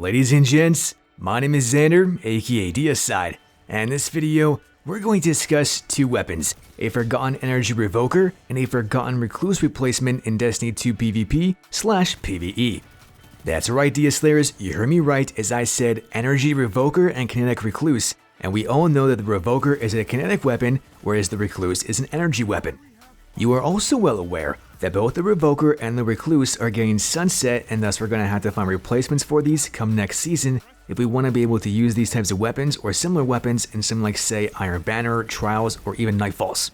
Ladies and gents, my name is Xander, aka Diaslayers, and in this video, we're going to discuss two weapons, a Forgotten Energy Revoker and a Forgotten Recluse replacement in Destiny 2 PvP/PvE. That's right, Diaslayers, you heard me right as I said Energy Revoker and Kinetic Recluse, and we all know that the Revoker is a kinetic weapon, whereas the Recluse is an energy weapon. You are also well aware that both the Revoker and the Recluse are getting sunset, and thus we're going to have to find replacements for these come next season if we want to be able to use these types of weapons or similar weapons in something like, say, Iron Banner, Trials, or even Nightfalls.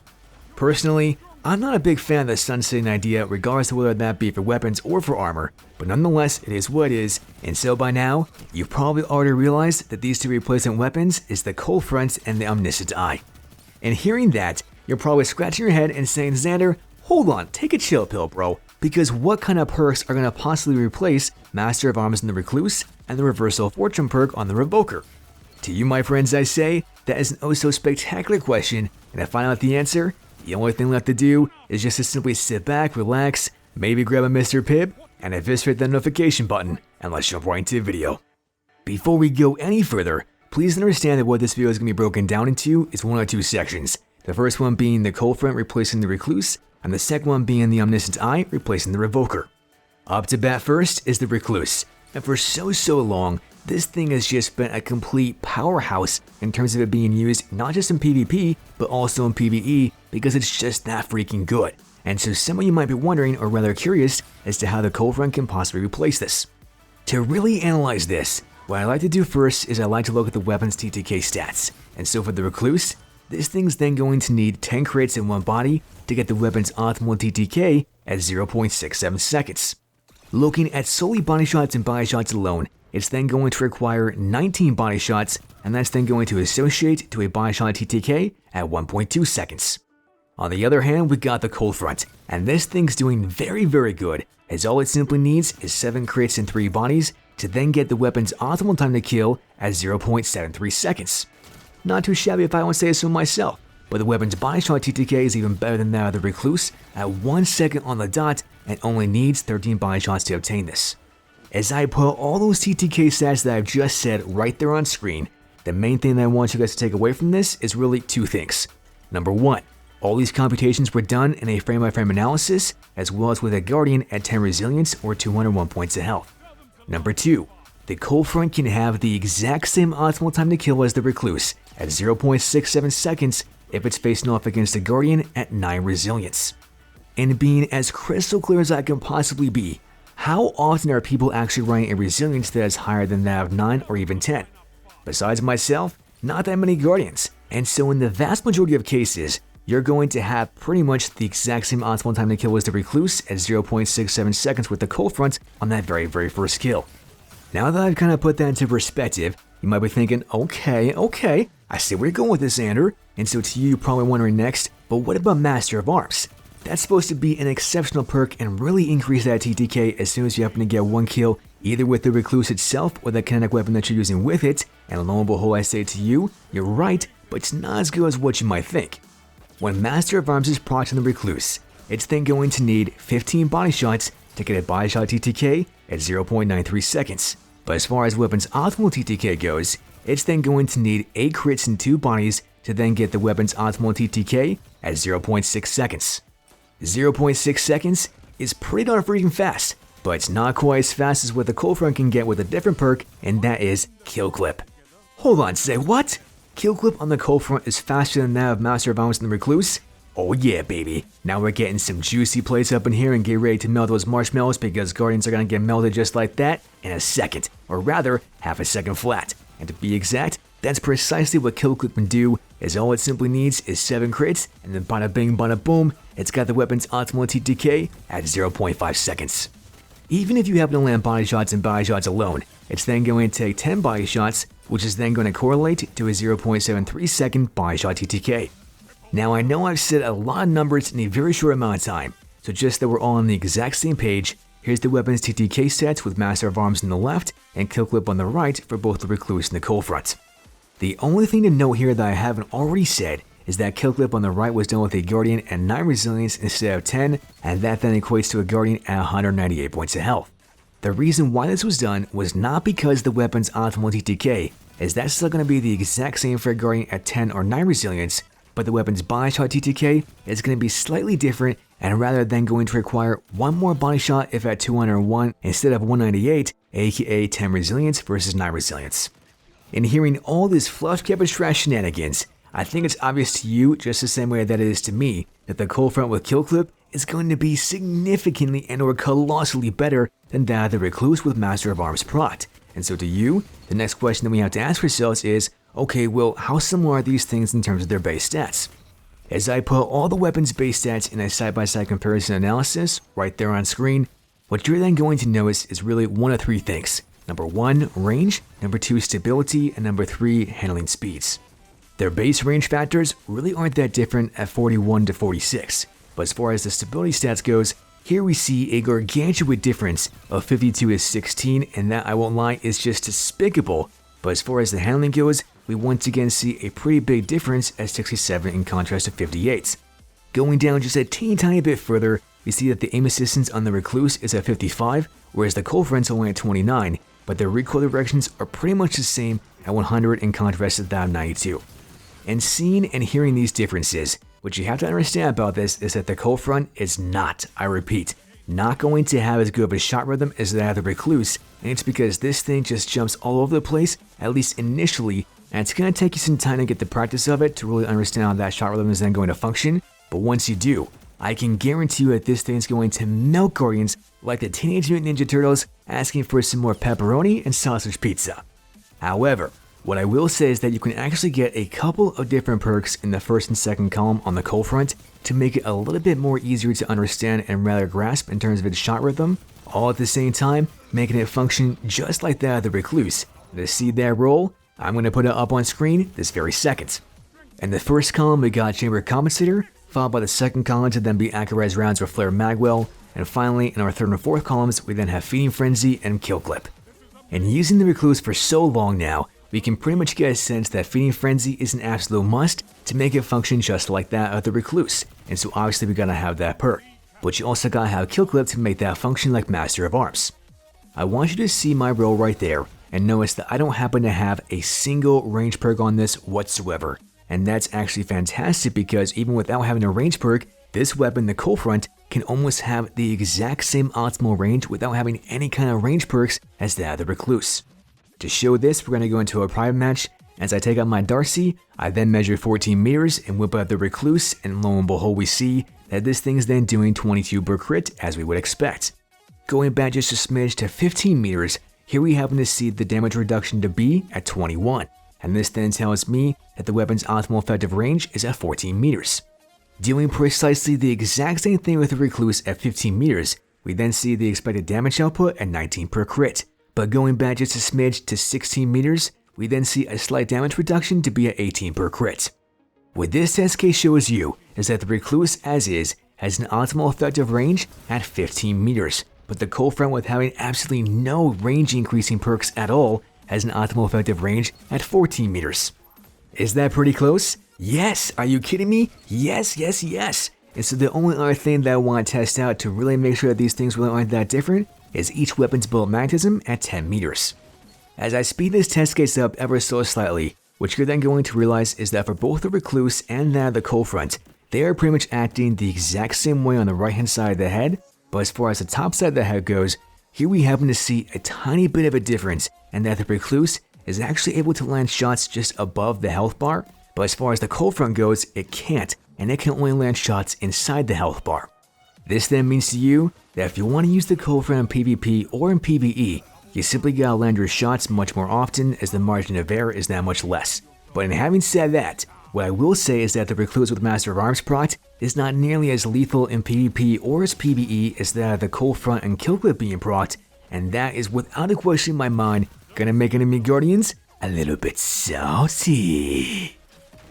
Personally, I'm not a big fan of the sunsetting idea regardless of whether that be for weapons or for armor, but nonetheless it is what it is, and so by now, you've probably already realized that these two replacement weapons is the ColF and the Omniscient Eye. And hearing that, you're probably scratching your head and saying, Xander, hold on, take a chill pill, bro, because what kind of perks are going to possibly replace Master of Arms in the Recluse and the Reversal of Fortune perk on the Revoker? To you, my friends, I say, that is an oh so spectacular question, and to find out the answer, the only thing left to do is just to simply sit back, relax, maybe grab a Mr. Pibb, and eviscerate that notification button, and let's jump right into the video. Before we go any further, please understand that what this video is going to be broken down into is one of two sections. The first one being the ColF replacing the Recluse, and the second one being the Omniscient Eye replacing the Revoker. Up to bat first is the Recluse, and for so long, this thing has just been a complete powerhouse in terms of it being used not just in PvP, but also in PvE because it's just that freaking good. And so some of you might be wondering or rather curious as to how the ColF can possibly replace this. To really analyze this, what I like to do first is I like to look at the weapon's TTK stats. And so for the Recluse, this thing's then going to need 10 crits in one body to get the weapon's optimal TTK at 0.67 seconds. Looking at solely body shots and body shots alone, it's then going to require 19 body shots, and that's then going to associate to a body shot TTK at 1.2 seconds. On the other hand, we got the ColF, and this thing's doing very good, as all it simply needs is 7 crits in 3 bodies to then get the weapon's optimal time to kill at 0.73 seconds. Not too shabby if I don't say so myself, but the weapon's body shot TTK is even better than that of the Recluse at 1 second on the dot and only needs 13 body shots to obtain this. As I put all those TTK stats that I've just said right there on screen, the main thing that I want you guys to take away from this is really two things. Number one, all these computations were done in a frame-by-frame analysis, as well as with a Guardian at 10 resilience or 201 points of health. Number two, the ColF can have the exact same optimal time to kill as the Recluse at 0.67 seconds if it's facing off against the Guardian at 9 resilience. And being as crystal clear as I can possibly be, how often are people actually running a resilience that is higher than that of 9 or even 10? Besides myself, not that many Guardians, and so in the vast majority of cases, you're going to have pretty much the exact same optimal time to kill as the Recluse at 0.67 seconds with the ColF on that very first kill. Now that I've kind of put that into perspective, you might be thinking, okay, I see where you're going with this, Xander, and so to you, you're probably wondering next, but what about Master of Arms? That's supposed to be an exceptional perk and really increase that TTK as soon as you happen to get one kill, either with the Recluse itself or the kinetic weapon that you're using with it, and lo and behold, I say to you, you're right, but it's not as good as what you might think. When Master of Arms is procced on the Recluse, it's then going to need 15 body shots to get a body shot TTK at 0.93 seconds. But as far as weapon's optimal TTK goes, it's then going to need 8 crits in 2 bodies to then get the weapon's optimal TTK at 0.6 seconds. 0.6 seconds is pretty darn freaking fast, but it's not quite as fast as what the ColF can get with a different perk, and that is Kill Clip. Hold on, say what? Kill Clip on the ColF is faster than that of Master of Arms and the Recluse? Oh yeah, baby. Now we're getting some juicy plates up in here and get ready to melt those marshmallows because Guardians are gonna get melted just like that in a second, or rather, half a second flat. And to be exact, that's precisely what Kill Clip can do, as all it simply needs is 7 crits, and then bada bing bada boom, it's got the weapon's optimal TTK at 0.5 seconds. Even if you happen to land body shots and body shots alone, it's then going to take 10 body shots, which is then going to correlate to a 0.73 second body shot TTK. Now I know I've said a lot of numbers in a very short amount of time, so just that we're all on the exact same page, here's the weapon's TTK stats with Master of Arms on the left and Kill Clip on the right for both the Recluse and the ColF. The only thing to note here that I haven't already said is that Kill Clip on the right was done with a Guardian at 9 resilience instead of 10, and that then equates to a Guardian at 198 points of health. The reason why this was done was not because the weapon's optimal TTK, as that's still going to be the exact same for Guardian at 10 or 9 resilience, but the weapon's body shot TTK is going to be slightly different, and rather than going to require one more body shot if at 201 instead of 198, aka 10 resilience versus 9 resilience. In hearing all this fluff cabbage trash shenanigans, I think it's obvious to you, just the same way that it is to me, that the cold front with kill clip is going to be significantly and or colossally better than that of the Recluse with Master of Arms proc. And so to you, the next question that we have to ask ourselves is, okay, well, how similar are these things in terms of their base stats? As I put all the weapons' base stats in a side-by-side comparison analysis right there on screen, what you're then going to notice is really one of three things. Number 1, range, number 2, stability, and number 3, handling speeds. Their base range factors really aren't that different at 41 to 46, but as far as the stability stats goes, here we see a gargantuan difference of 52 to 16, and that, I won't lie, is just despicable. But as far as the handling goes, we once again see a pretty big difference at 67 in contrast to 58. Going down just a teeny tiny bit further, we see that the aim assistance on the Recluse is at 55, whereas the ColF is only at 29, but their recoil directions are pretty much the same at 100 in contrast to that of 92. And seeing and hearing these differences, what you have to understand about this is that the ColF is not, I repeat, not going to have as good of a shot rhythm as that of the Recluse, and it's because this thing just jumps all over the place, at least initially, and it's going to take you some time to get the practice of it to really understand how that shot rhythm is then going to function, but once you do, I can guarantee you that this thing's going to melt Guardians like the Teenage Mutant Ninja Turtles asking for some more pepperoni and sausage pizza. However, what I will say is that you can actually get a couple of different perks in the first and second column on the ColF to make it a little bit more easier to understand and rather grasp in terms of its shot rhythm, all at the same time making it function just like that of the Recluse. To see that roll, I'm going to put it up on screen this very second. In the first column we got Chamber Compensator, followed by the second column to then be Accurized Rounds or Flare Magwell, and finally in our third and fourth columns we then have Feeding Frenzy and Kill Clip. And using the Recluse for so long now, we can pretty much get a sense that Feeding Frenzy is an absolute must to make it function just like that of the Recluse, and so obviously we gotta have that perk. But you also gotta have Kill Clip to make that function like Master of Arms. I want you to see my roll right there, and notice that I don't happen to have a single range perk on this whatsoever. And that's actually fantastic because even without having a range perk, this weapon, the ColF, can almost have the exact same optimal range without having any kind of range perks as that of the Recluse. To show this, we're going to go into a private match. As I take out my Darcy, I then measure 14 meters and whip out the Recluse, and lo and behold we see that this thing is then doing 22 per crit as we would expect. Going back just a smidge to 15 meters, here we happen to see the damage reduction to be at 21, and this then tells me that the weapon's optimal effective range is at 14 meters. Doing precisely the exact same thing with the Recluse at 15 meters, we then see the expected damage output at 19 per crit. But going back just a smidge to 16 meters, we then see a slight damage reduction to be at 18 per crit. What this test case shows you is that the Recluse as is has an optimal effective range at 15 meters, but the ColF with having absolutely no range increasing perks at all has an optimal effective range at 14 meters. Is that pretty close? Yes, are you kidding me? Yes. And so the only other thing that I want to test out to really make sure that these things really aren't that different is each weapon's bullet magnetism at 10 meters. As I speed this test case up ever so slightly, what you're then going to realize is that for both the Recluse and that of the ColF, they are pretty much acting the exact same way on the right hand side of the head, but as far as the top side of the head goes, here we happen to see a tiny bit of a difference, and that the Recluse is actually able to land shots just above the health bar, but as far as the ColF goes, it can't, and it can only land shots inside the health bar. This then means to you that if you want to use the ColF in PvP or in PvE, you simply gotta land your shots much more often as the margin of error is that much less. But in having said that, what I will say is that the Recluse with Master of Arms proc is not nearly as lethal in PvP or as PvE as that of the ColF and Kill Clip being proc, and that is without a question in my mind gonna make enemy Guardians a little bit saucy.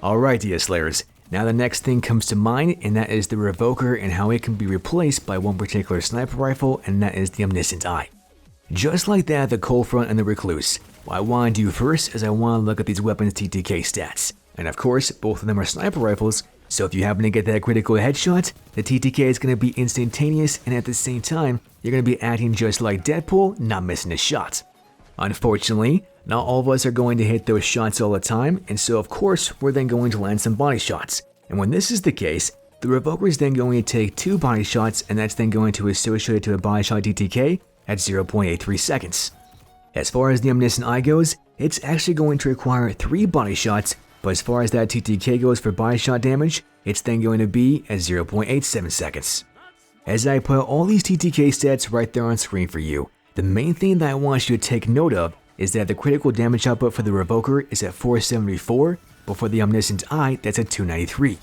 Alright Diaslayers, now the next thing comes to mind, and that is the Revoker and how it can be replaced by one particular sniper rifle, and that is the Omniscient Eye. Just like that of the ColF and the Recluse, what I want to do first is I want to look at these weapons' TTK stats. And of course, both of them are sniper rifles, So if you happen to get that critical headshot, the TTK is going to be instantaneous, and at the same time, you're going to be acting just like Deadpool, not missing a shot. Unfortunately, not all of us are going to hit those shots all the time, and so of course, we're then going to land some body shots. And when this is the case, the Revoker is then going to take 2 body shots, and that's then going to associate it to a body shot TTK at 0.83 seconds. As far as the Omniscient Eye goes, it's actually going to require 3 body shots, but as far as that TTK goes for body shot damage, it's then going to be at 0.87 seconds. As I put all these TTK stats right there on screen for you, the main thing that I want you to take note of is that the critical damage output for the Revoker is at 474, but for the Omniscient Eye, that's at 293.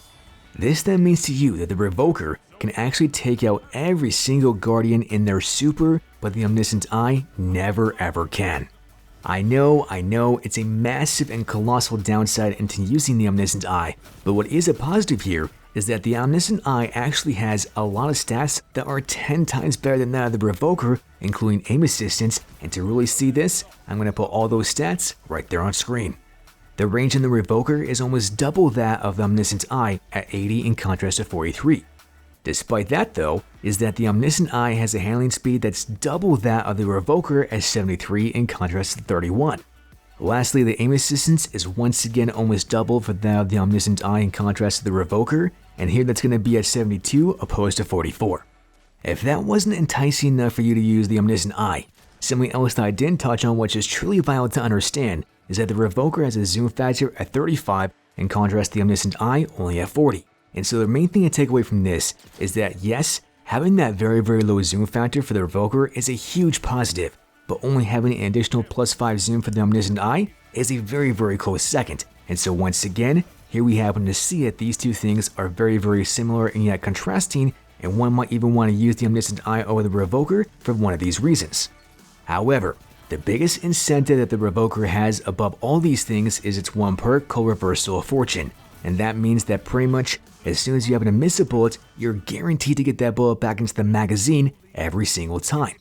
This then means to you that the Revoker can actually take out every single Guardian in their super, but the Omniscient Eye never ever can. I know, it's a massive and colossal downside into using the Omniscient Eye, but what is a positive here is that the Omniscient Eye actually has a lot of stats that are 10 times better than that of the Revoker, including aim assistance, and to really see this, I'm going to put all those stats right there on screen. The range in the Revoker is almost double that of the Omniscient Eye at 80 in contrast to 43. Despite that though, is that the Omniscient Eye has a handling speed that's double that of the Revoker at 73 in contrast to 31. Lastly, the aim assistance is once again almost double for that of the Omniscient Eye in contrast to the Revoker, and here that's going to be at 72 opposed to 44. If that wasn't enticing enough for you to use the Omniscient Eye, something else that I didn't touch on which is truly vital to understand is that the Revoker has a zoom factor at 35 in contrast to the Omniscient Eye only at 40. And so the main thing to take away from this is that yes, having that very low zoom factor for the Revoker is a huge positive, but only having an additional +5 zoom for the Omniscient Eye is a very close second. And so once again, here we happen to see that these two things are very similar and yet contrasting, and one might even want to use the Omniscient Eye over the Revoker for one of these reasons. However, the biggest incentive that the Revoker has above all these things is its one perk called Reversal of Fortune, and that means that pretty much as soon as you happen to miss a bullet, you're guaranteed to get that bullet back into the magazine every single time.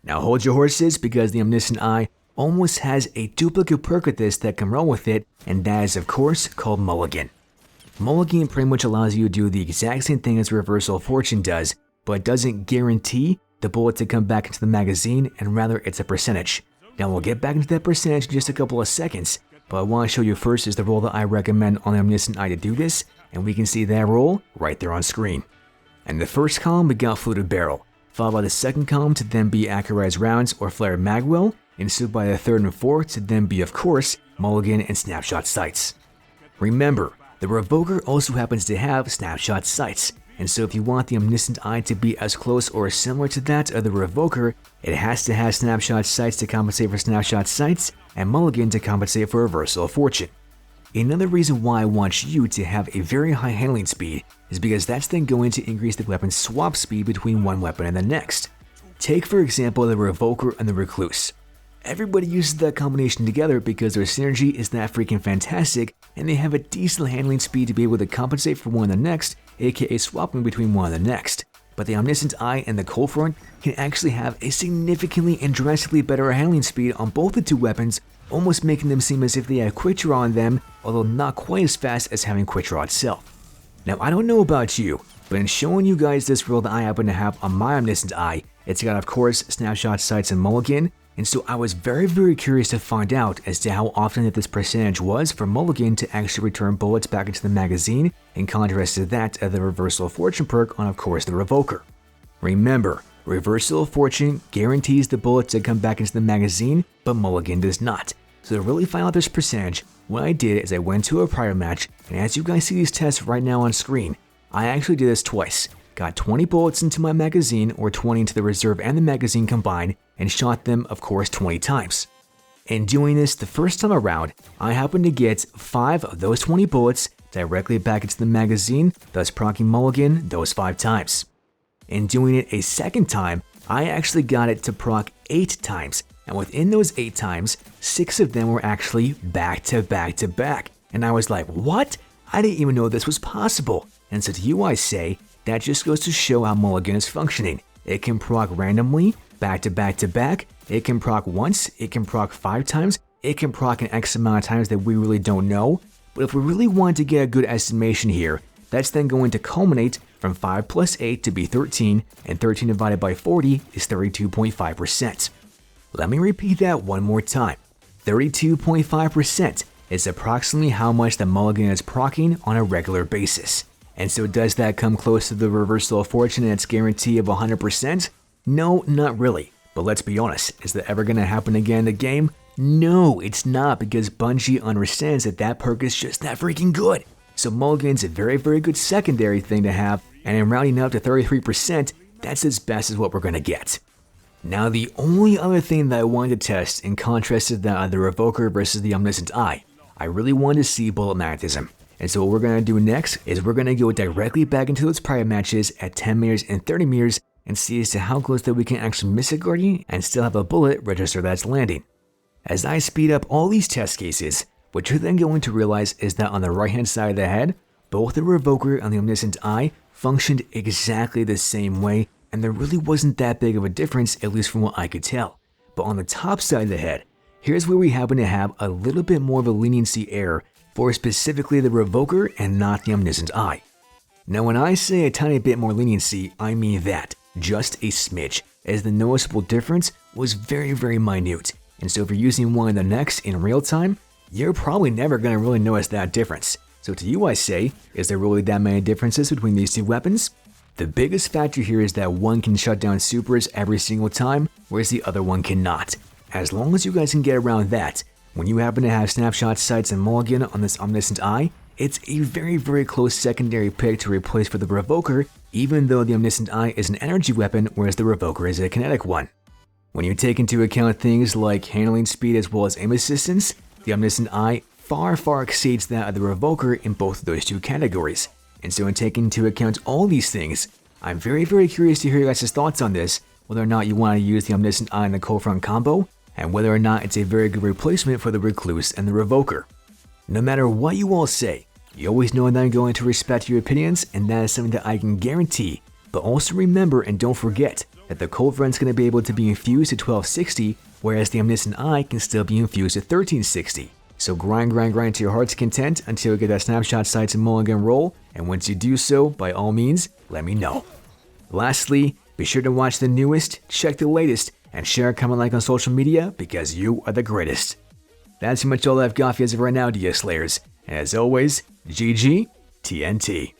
Now hold your horses because the Omniscient Eye almost has a duplicate perk with this that can roll with it, and that is of course called Mulligan. Mulligan pretty much allows you to do the exact same thing as Reversal of Fortune does, but it doesn't guarantee the bullet to come back into the magazine, and rather it's a percentage. Now we'll get back into that percentage in just a couple of seconds, but I want to show you first is the roll that I recommend on the Omniscient Eye to do this, and we can see that roll right there on screen. In the first column we got Fluted Barrel, followed by the second column to then be Accurized Rounds or Flared Magwell, ensued by the third and fourth to then be of course Mulligan and Snapshot Sights. Remember, the Revoker also happens to have Snapshot Sights, and so if you want the Omniscient Eye to be as close or similar to that of the Revoker, it has to have Snapshot Sights to compensate for Snapshot Sights, and Mulligan to compensate for Reversal of Fortune. Another reason why I want you to have a very high handling speed is because that's then going to increase the weapon swap speed between one weapon and the next. Take for example the Revoker and the Recluse. Everybody uses that combination together because their synergy is that freaking fantastic, and they have a decent handling speed to be able to compensate for one and the next, aka swapping between one and the next. But the Omniscient Eye and the ColF can actually have a significantly and drastically better handling speed on both the two weapons, almost making them seem as if they had quick draw on them, although not quite as fast as having quick draw itself. Now I don't know about you, but in showing you guys this roll that I happen to have on my Omniscient Eye, it's got of course Snapshot Sights and Mulligan, and so I was very curious to find out as to how often that this percentage was for Mulligan to actually return bullets back into the magazine, in contrast to that of the Reversal of Fortune perk on of course the Revoker. Remember, Reversal of Fortune guarantees the bullets to come back into the magazine, but Mulligan does not. So to really find out this percentage, what I did is I went to a prior match, and as you guys see these tests right now on screen, I actually did this twice. Got 20 bullets into my magazine, or 20 into the reserve and the magazine combined, and shot them of course 20 times. In doing this the first time around, I happened to get 5 of those 20 bullets directly back into the magazine, thus proccing Mulligan those 5 times. In doing it a second time, I actually got it to proc 8 times, and within those 8 times, 6 of them were actually back to back, and I was like, what? I didn't even know this was possible. And so to you I say, that just goes to show how Mulligan is functioning. It can proc randomly, back to back, it can proc once, it can proc 5 times, it can proc an X amount of times that we really don't know, but if we really want to get a good estimation here, That's then going to culminate from 5 plus 8 to be 13, and 13 divided by 40 is 32.5%. Let me repeat that one more time. 32.5% is approximately how much the mulligan is proccing on a regular basis. And so does that come close to the reversal of fortune and its guarantee of 100%? No, not really. But let's be honest, is that ever going to happen again in the game? No, it's not, because Bungie understands that that perk is just that freaking good. So mulligan's a very, very good secondary thing to have, and in rounding up to 33%, that's as best as what we're going to get. Now, the only other thing that I wanted to test, in contrast to that of the Revoker versus the Omniscient Eye, I really wanted to see bullet magnetism. And so what we're going to do next is we're going to go directly back into those private matches at 10 meters and 30 meters and see as to how close that we can actually miss a guardian and still have a bullet register that's landing. As I speed up all these test cases, what you're then going to realize is that on the right hand side of the head, both the Revoker and the Omniscient Eye functioned exactly the same way, and there really wasn't that big of a difference, at least from what I could tell. But on the top side of the head, here's where we happen to have a little bit more of a leniency error for specifically the Revoker and not the Omniscient Eye. Now when I say a tiny bit more leniency, I mean that, just a smidge, as the noticeable difference was very, very minute. And so if you're using one of the next in real time, you're probably never going to really notice that difference. So to you I say, is there really that many differences between these two weapons? The biggest factor here is that one can shut down supers every single time, whereas the other one cannot. As long as you guys can get around that, when you happen to have snapshot sights and mulligan on this Omniscient Eye, it's a very, very close secondary pick to replace for the Revoker, even though the Omniscient Eye is an energy weapon, whereas the Revoker is a kinetic one. When you take into account things like handling speed as well as aim assistance, the Omniscient Eye far, far exceeds that of the Revoker in both of those two categories. And so in taking into account all these things, I'm very, very curious to hear your guys' thoughts on this, whether or not you want to use the Omniscient Eye in the cold front combo, and whether or not it's a very good replacement for the Recluse and the Revoker. No matter what you all say, you always know that I'm going to respect your opinions, and that is something that I can guarantee. But also remember and don't forget that the cold front is going to be able to be infused to 1260, whereas the Omniscient Eye can still be infused to 1360. So grind to your heart's content until you get that snapshot sights and mulligan roll, and once you do so, by all means, let me know. Lastly, be sure to watch the newest, check the latest, and share a comment like on social media because you are the greatest. That's pretty much all I've got for you as of right now, Diaslayers. And as always, GG TNT.